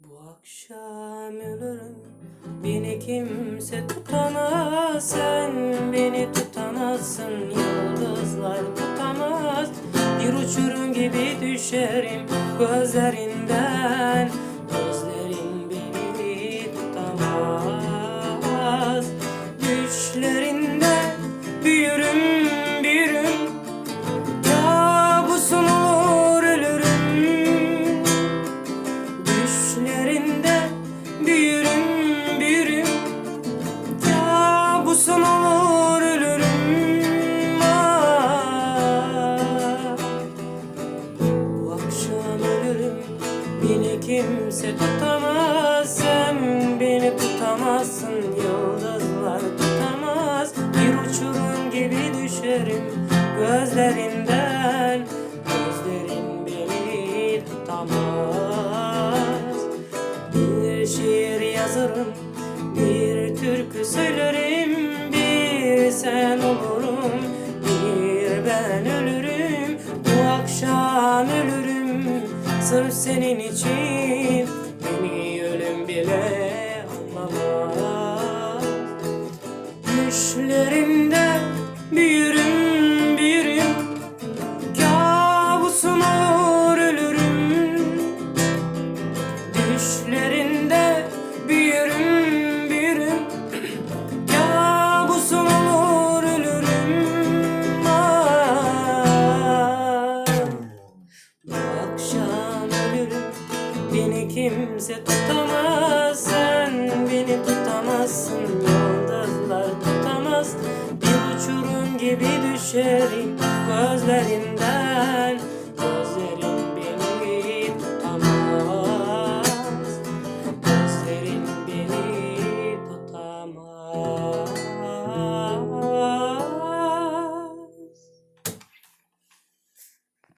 Bu akşam ölürüm, beni kimse tutamaz. Sen beni tutamazsın, yıldızlar tutamaz. Bir uçurum gibi düşerim gözlerinden. Gözlerin beni tutamaz. Düşlerinde büyürüm, büyürüm. Kabusun olur ölürüm. Düşlerinde büyürüm, büyürüm. Kabusun olur ölürüm. Bu akşam ölürüm, beni kimse tutamaz. Sen beni tutamazsın, yıldızlar tutamaz. Bir uçurum gibi düşerim gözlerinden. Gözlerin beni tutamaz. Bir şiir yazarım, bir türkü söylerim. Bir sen olurum, bir ben ölürüm. Bu akşam ölürüm, sırf senin için. Beni ölüm bile anlamaz. Düşlerinde büyürüm, büyürüm. Kabusun olur ölürüm. Düşlerinde büyürüm, büyürüm. Kabusun olur ölürüm. Bu akşam ölürüm, beni kimse tutamaz. Sen beni tutamazsın, yıldızlar tutamaz. Bir uçurum gibi düşerim gözlerinden. Gözlerin beni tutamaz. Gözlerin beni tutamaz.